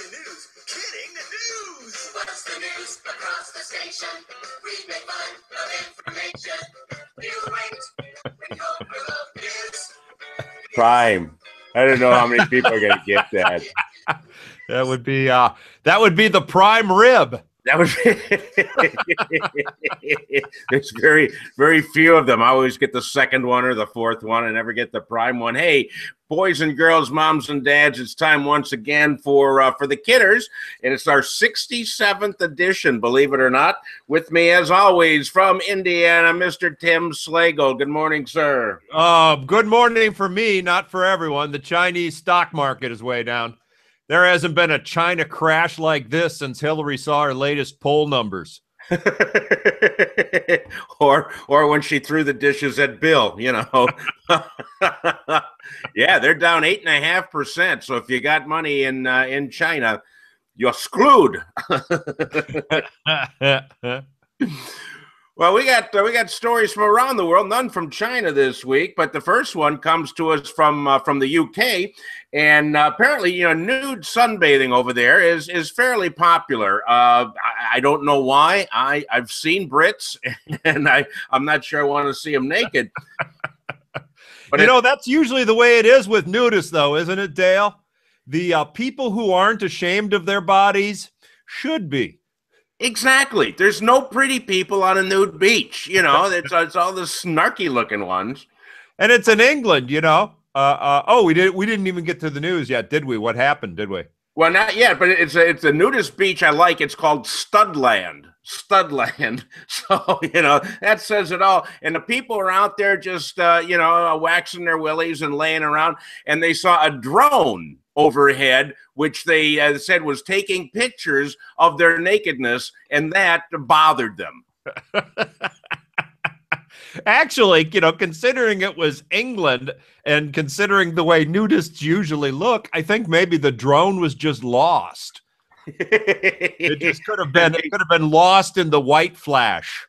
the news. Kidding the news. What's the news across the station? We make fun of information. You wait. We hope you love news. Prime. I don't know how many people are going to get that. That would be the prime rib. That was. There's very, very few of them. I always get the second one or the fourth one. I never get the prime one. Hey, boys and girls, moms and dads, it's time once again for the Kidders, and it's our 67th edition, believe it or not. With me, as always, from Indiana, Mr. Tim Slagle. Good morning, sir. Good morning for me, not for everyone. The Chinese stock market is way down. There hasn't been a China crash like this since Hillary saw her latest poll numbers. or when she threw the dishes at Bill, you know. Yeah, they're down 8.5%. So if you got money in China, you're screwed. Well, we got stories from around the world, none from China this week, but the first one comes to us from the UK, and apparently, nude sunbathing over there is fairly popular. I don't know why. I've seen Brits, and I'm not sure I want to see them naked. But that's usually the way it is with nudists, though, isn't it, Dale? The people who aren't ashamed of their bodies should be. Exactly. There's no pretty people on a nude beach. It's all the snarky looking ones. And it's in England, we didn't even get to the news yet, did we? What happened, did we? Well, not yet, but it's a nudist beach I like. It's called Studland. Studland. So, that says it all. And the people are out there just, waxing their willies and laying around. And they saw a drone overhead, which they said was taking pictures of their nakedness, and that bothered them. Actually, considering it was England and considering the way nudists usually look, I think maybe the drone was just lost. It just could have been lost in the white flash.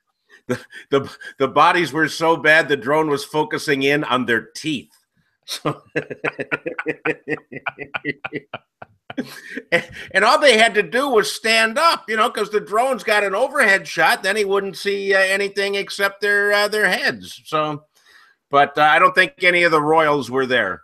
The bodies were so bad the drone was focusing in on their teeth. So and all they had to do was stand up, because the drone's got an overhead shot. Then he wouldn't see anything except their heads. So, but I don't think any of the royals were there.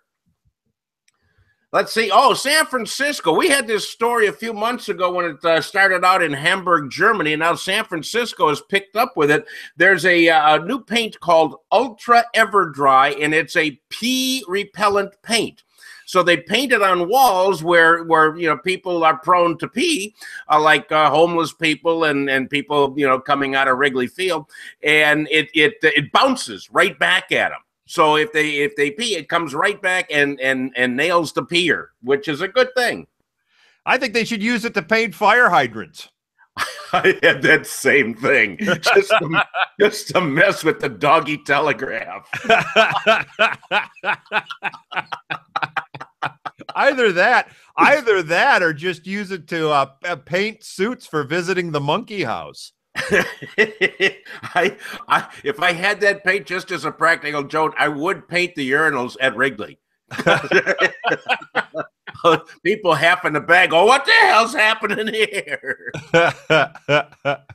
Let's see. Oh, San Francisco. We had this story a few months ago when it started out in Hamburg, Germany, and now San Francisco has picked up with it. There's a new paint called Ultra Everdry, and it's a pee repellent paint. So they paint it on walls where people are prone to pee, like homeless people and people coming out of Wrigley Field, and it bounces right back at them. So if they pee, it comes right back and nails the peer, which is a good thing. I think they should use it to paint fire hydrants. I had that same thing, just to mess with the doggy telegraph. Either that, or just use it to paint suits for visiting the monkey house. If I had that paint just as a practical joke, I would paint the urinals at Wrigley. People half in the bag go, what the hell's happening here?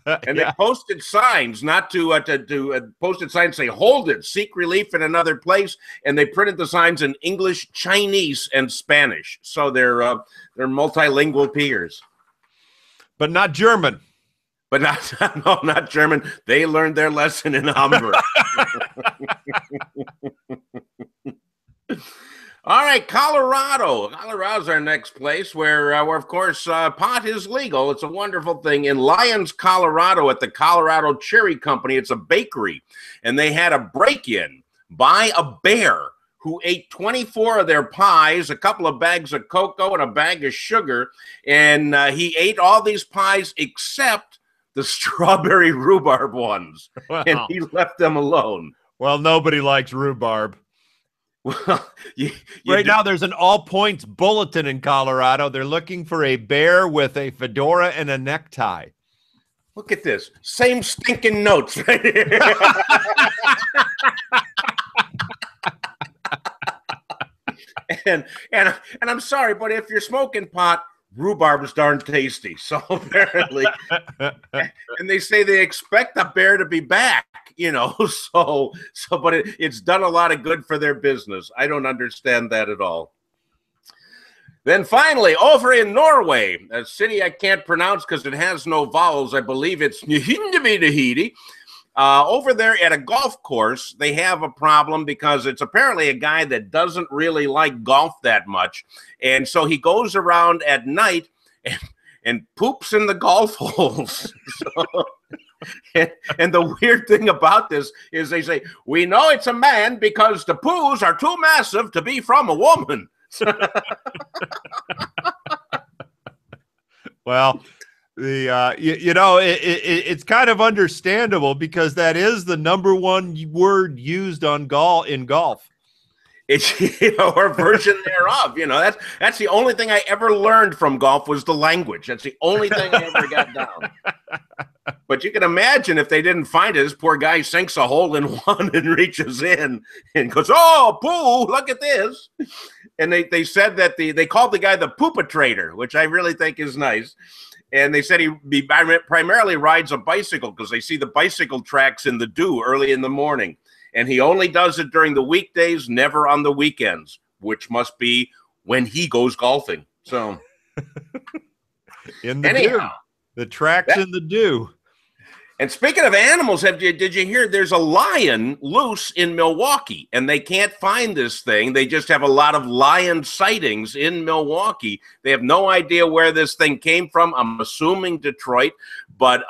And they posted signs posted signs say, hold it, seek relief in another place. And they printed the signs in English, Chinese, and Spanish. So they're multilingual peers. But not German. But not German. They learned their lesson in Hamburg. All right, Colorado. Colorado's our next place where of course, pot is legal. It's a wonderful thing. In Lyons, Colorado, at the Colorado Cherry Company, it's a bakery, and they had a break-in by a bear who ate 24 of their pies, a couple of bags of cocoa, and a bag of sugar, and he ate all these pies except the strawberry rhubarb ones, wow. And he left them alone. Well, nobody likes rhubarb. Well, now there's an all-points bulletin in Colorado. They're looking for a bear with a fedora and a necktie. Look at this. Same stinking notes right here. And I'm sorry, but if you're smoking pot, rhubarb is darn tasty. So apparently, and they say they expect the bear to be back, but it's done a lot of good for their business. I don't understand that at all. Then finally, over in Norway, a city I can't pronounce because it has no vowels. I believe it's Njihindavitahidi. Over there at a golf course, they have a problem because it's apparently a guy that doesn't really like golf that much. And so he goes around at night and poops in the golf holes. And the weird thing about this is they say, we know it's a man because the poos are too massive to be from a woman. Well, it's kind of understandable because that is the number one word used in golf. It's or a version thereof. That's the only thing I ever learned from golf was the language. That's the only thing I ever got down. But you can imagine if they didn't find it, this poor guy sinks a hole in one and reaches in and goes, "Oh, poo! Look at this!" And they said that they called the guy the poopatrator, which I really think is nice. And they said he primarily rides a bicycle because they see the bicycle tracks in the dew early in the morning. And he only does it during the weekdays, never on the weekends, which must be when he goes golfing. So, in the dew, the tracks in the dew. And speaking of animals, did you hear there's a lion loose in Milwaukee and they can't find this thing? They just have a lot of lion sightings in Milwaukee. They have no idea where this thing came from. I'm assuming Detroit, but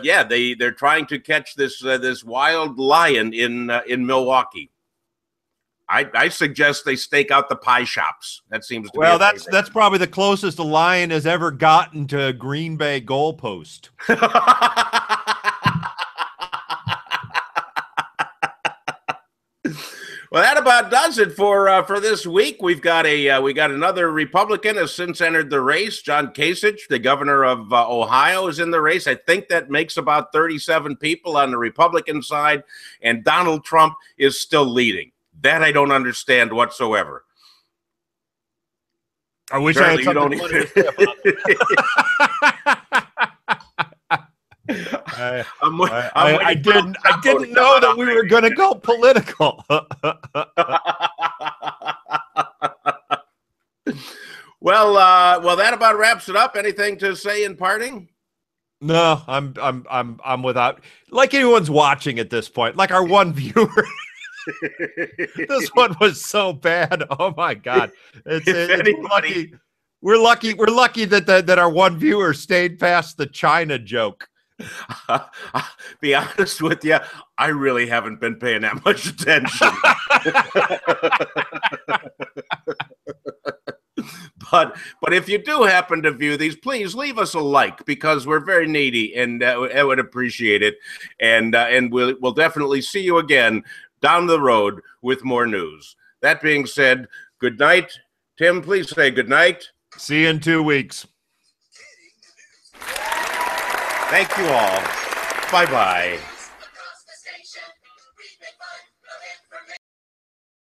yeah, they're trying to catch this wild lion in Milwaukee. I suggest they stake out the pie shops. That seems to be that's probably the closest a lion has ever gotten to a Green Bay goalpost. Well, that about does it for this week. We got another Republican has since entered the race. John Kasich, the governor of Ohio, is in the race. I think that makes about 37 people on the Republican side, and Donald Trump is still leading. That I don't understand whatsoever. I wish I had something to say about that. I didn't know that we were going to go political. Well, that about wraps it up. Anything to say in parting? No, I'm without. Like anyone's watching at this point, like our one viewer. This one was so bad. Oh my God! It's lucky. We're lucky that our one viewer stayed past the China joke. Be honest with you, I really haven't been paying that much attention. But if you do happen to view these, please leave us a like because we're very needy and I would appreciate it. And we'll definitely see you again down the road with more news. That being said, good night. Tim, please say good night. See you in 2 weeks. Thank you all. Bye-bye.